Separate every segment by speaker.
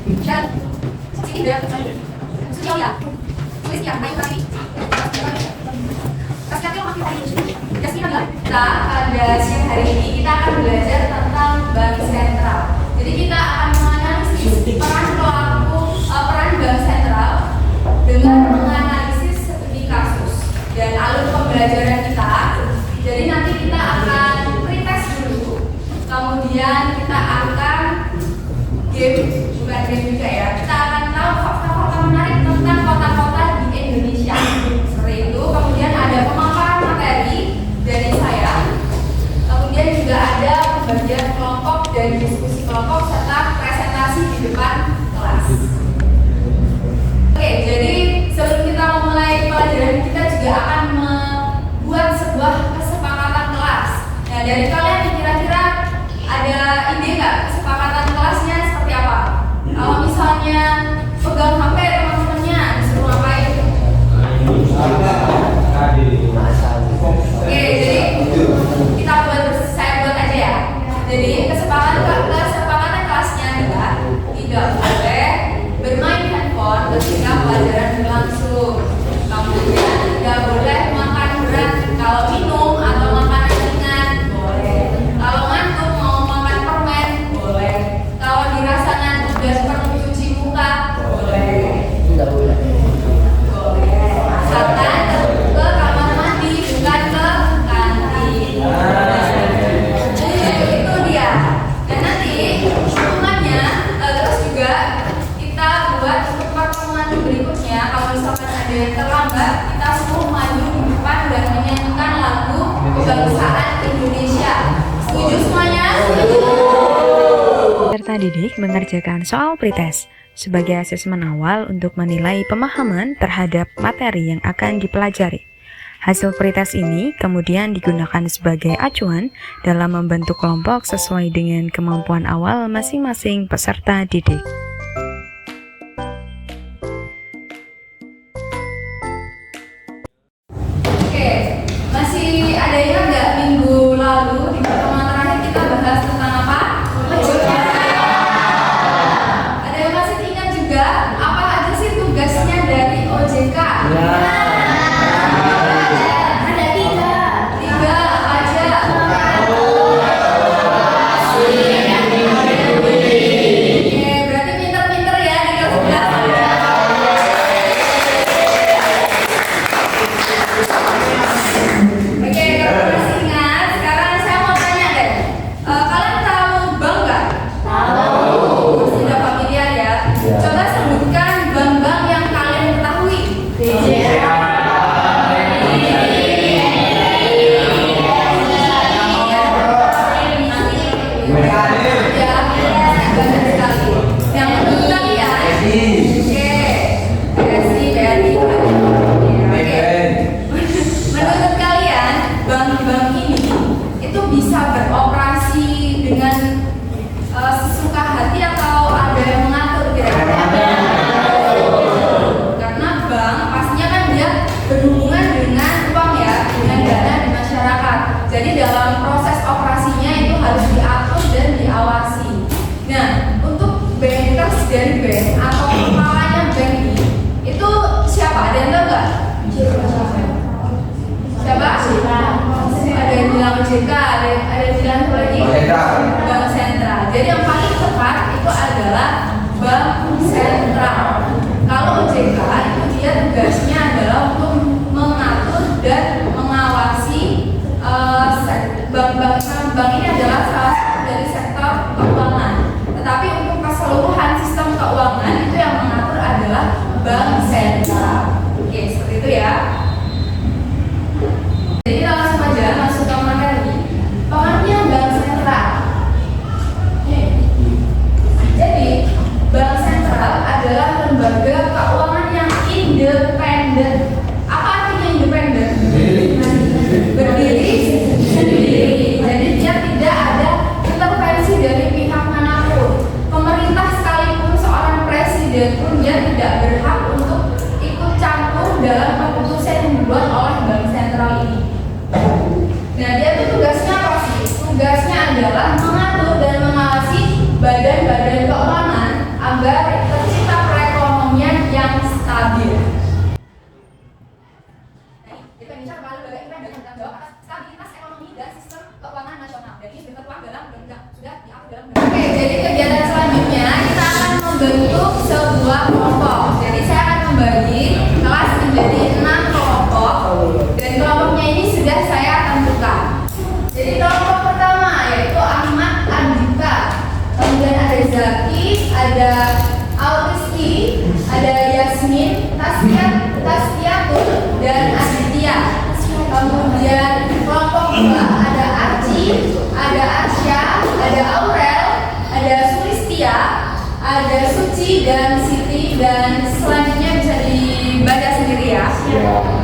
Speaker 1: Dan tidak sosial ya, tulis ya, ayo lagi. Kita pada siang hari ini kita akan belajar tentang bank sentral. Jadi kita akan menganalisis peran bank sentral dengan menganalisis studi kasus dan alur pembelajaran kita. Jadi nanti kita akan pretest dulu, kemudian kita akan bukan game juga ya. Kita akan tahu fakta-fakta menarik tentang kota-kota di Indonesia. Seperti itu. Kemudian ada pemaparan materi dari saya. Kemudian juga ada pembagian kelompok dan diskusi kelompok serta presentasi di depan kelas. Oke, jadi sebelum kita memulai pelajaran kita juga akan membuat sebuah kesepakatan kelas. Nah, dari kalian kira-kira ada ide nggak kesepakatan kelasnya seperti apa? Kalau misalnya pegang HP teman-temannya disuruh ngapain? Oke, jadi saya buat aja ya. Jadi kesepakatan kelasnya adalah tidak boleh bermain handphone ketika pelajaran berlangsung. Kemudian tidak boleh makan berat. Kalau minum atau makanan ringan boleh. Kalau ngantuk mau makan permen boleh. Kalau dirasa ngantuk dan perlu cuci muka boleh.
Speaker 2: Tidak boleh.
Speaker 1: Boleh. Asalkan ke kamar mandi bukan ke kantin. Itu dia. Dan nanti hitungannya terus juga kita buat untuk pertemuan berikutnya. Kalau misalkan ada yang terlambat, kita semua maju di depan dan menyanyikan lagu kebangsaan Indonesia. Setuju semuanya?
Speaker 3: Peserta didik mengerjakan soal pretest sebagai asesmen awal untuk menilai pemahaman terhadap materi yang akan dipelajari. Hasil pretest ini kemudian digunakan sebagai acuan dalam membentuk kelompok sesuai dengan kemampuan awal masing-masing peserta didik.
Speaker 1: Oke, masih ada yang nggak minggu lalu di pertemuan terakhir kita bahas tentang apa? Ada yang masih ingat juga apa aja sih tugasnya dari OJK? Ada tiga apa aja? Oke, berarti pinter-pinter ya di kelas 11. Oke, kalau masih ingat, sekarang saya mau tanya deh. Kalian tahu bank nggak? Tahu. Pasti udah familiar ya. Coba sebutkan bank-bank yang kalian ketahui. BCA. Banyak sekali. Yang menurut kalian? Oke. BSI, BRI. Menurut kalian, bank-bank ini itu bisa beroperasi dengan sesuka hati atau ada yang mengatur kira-kira? Karena bank pastinya kan dia berhubungan dengan uang ya, dengan dana di masyarakat. Jadi dalam proses operasinya itu harus diatur dan diawasi. Nah, untuk bankers dari bank atau kepalanya bank ini, itu siapa? Ada yang tahu nggak? Siapa? Ada yang bilang OJK, ada yang bilang apa lagi? Bank sentral. Jadi yang paling tepat itu adalah bank sentral. Kalau OJK itu dia tugasnya adalah untuk mengatur dan mengawasi bank ini adalah salah satu dari sektor keuangan. Tetapi untuk keseluruhan sistem keuangan itu yang mengatur adalah bank sentral. Oke, seperti itu ya. Jadi langsung aja masuk ke materi. Pengertian bank sentral. Jadi bank sentral stabil. Jadi Indonesia kembali bagi kita dengan tanggung jawab atas stabilitas ekonomi dan sistem keuangan nasional. Dan ini sudah tertuang dalam undang-undang, sudah diatur dalam undang-undang. Oke, jadi kegiatan selanjutnya kita akan membentuk sebuah kelompok. Jadi saya akan membagi kelas menjadi 6 kelompok dan kelompoknya ini sudah saya tentukan. Jadi kelompok pertama yaitu Ahmad Andika, kemudian ada Zaki, ada Auriski, ada Yasmin, Tasyatul, dan Aditya. Kemudian kelompok kedua ada Arci, ada Arsya, ada Aurel, ada Sulistia, ada Suci dan Siti, dan selanjutnya bisa dibaca sendiri ya.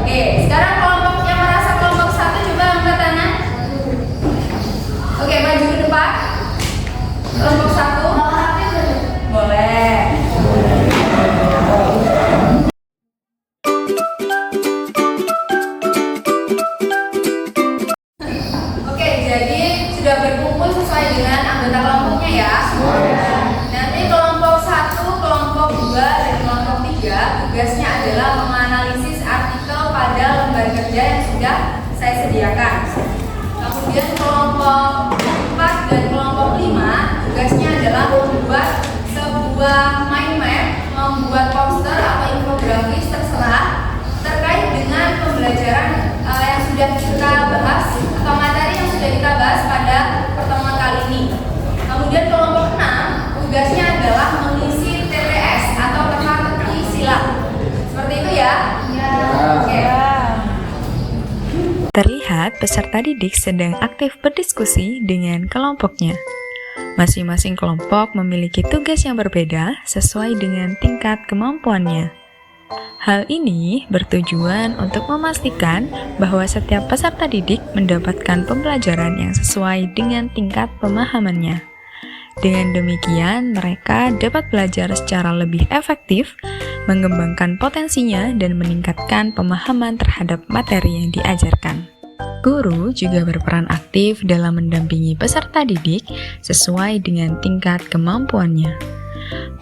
Speaker 1: Oke, sekarang kelompok yang merasa kelompok 1 coba angkat tangan. Oke, maju ke depan. Kelompok 1 boleh. Oke, jadi sudah berkumpul sesuai dengan anggota kelompoknya ya. Nanti kelompok 1, kelompok 2, dan kelompok 3 tugasnya adalah menganalisis artikel pada lembar kerja yang sudah saya sediakan. Kemudian kelompok 4 dan kelompok 5 tugasnya adalah membuat sebuah mind map, membuat poster atau infografis terserah terkait dengan pembelajaran yang sudah kita bahas atau materi yang sudah kita bahas pada pertemuan kali ini. Kemudian kelompok 6 tugasnya adalah mengisi TTS atau teka-teki sila. Seperti itu ya? Oke.
Speaker 3: Terlihat peserta didik sedang aktif berdiskusi dengan kelompoknya. Masing-masing kelompok memiliki tugas yang berbeda sesuai dengan tingkat kemampuannya. Hal ini bertujuan untuk memastikan bahwa setiap peserta didik mendapatkan pembelajaran yang sesuai dengan tingkat pemahamannya. Dengan demikian, mereka dapat belajar secara lebih efektif, mengembangkan potensinya, dan meningkatkan pemahaman terhadap materi yang diajarkan. Guru juga berperan aktif dalam mendampingi peserta didik sesuai dengan tingkat kemampuannya.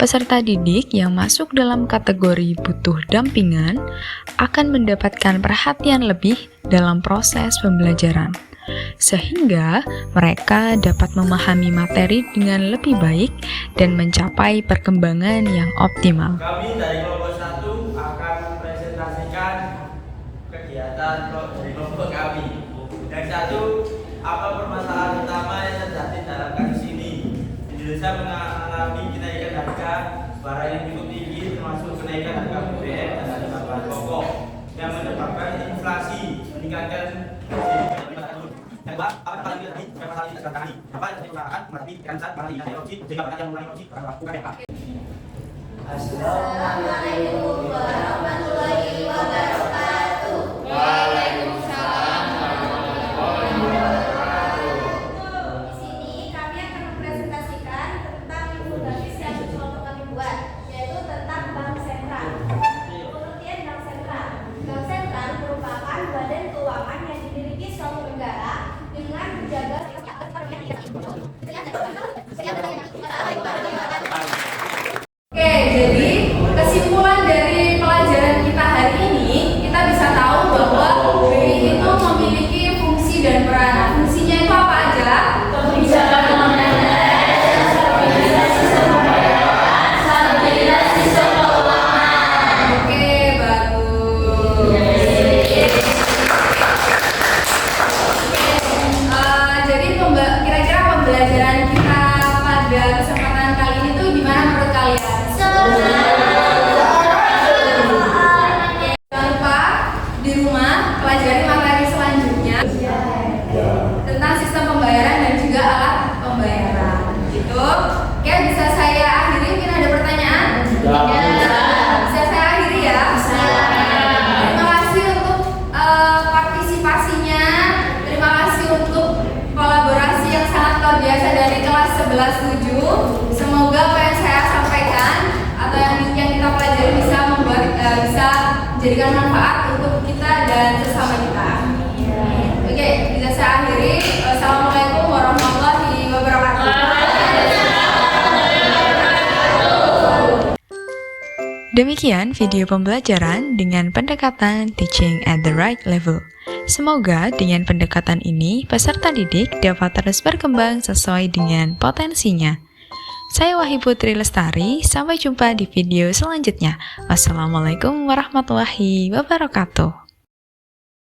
Speaker 3: Peserta didik yang masuk dalam kategori butuh dampingan akan mendapatkan perhatian lebih dalam proses pembelajaran, sehingga mereka dapat memahami materi dengan lebih baik dan mencapai perkembangan yang optimal.
Speaker 2: Kami dari kelompok 1 akan mempresentasikan kegiatan dari kelompok kami. Yang satu, apa permasalahan utama yang terjadi dalam kasus ini? Indonesia mengalami kenaikan harga barang yang cukup tinggi, termasuk kenaikan harga BBM dan harga bahan pokok yang menyebabkan inflasi, meningkatkan yang kedua, apa yang paling terjadi? Masalah ini terjadi. Apa yang terjadi perusahaan menghadapi tekanan saat barang ini erupsi sehingga banyak yang mulai erupsi karena melakukan PHK.
Speaker 1: Assalamualaikum warahmatullahi wabarakatuh. Waalaikumsalam warahmatullahi wabarakatuh. Di sini kami akan mempresentasikan tentang infografis yang kelompok kami buat, yaitu tentang bank sentral. Pengertian bank sentral. Bank sentral merupakan badan keuangan yang dimiliki suatu negara dengan menjaga Oke, jadi kesimpulan dari pelajaran kita hari ini, kita bisa tahu bahwa BI itu memiliki fungsi dan peran. Fungsinya itu apa aja? Kebijakan moneter, stabilitas sistem pembayaran, stabilitas sistem keuangan. Oke, bagus. Jadi kira-kira pembelajaran kita pada kesempatan kali ini tuh gimana menurut kalian? Jangan lupa di rumah pelajari materi selanjutnya tentang sistem pembayaran dan juga alat pembayaran. Gitu. Oke, bisa saya akhiri? Mungkin ada pertanyaan? Bisa saya akhiri ya? Terima kasih untuk partisipasinya. Terima kasih untuk kolaborasi yang sangat luar biasa dari kelas 11-7. Semoga apa yang saya sampaikan atau yang kita pelajari bisa menjadikan manfaat untuk kita dan sesama kita. Oke, bisa saya akhiri. Assalamualaikum warahmatullahi wabarakatuh.
Speaker 3: Demikian video pembelajaran dengan pendekatan teaching at the right level. Semoga dengan pendekatan ini peserta didik dapat terus berkembang sesuai dengan potensinya. Saya Wahyu Putri Lestari, sampai jumpa di video selanjutnya. Wassalamualaikum warahmatullahi wabarakatuh.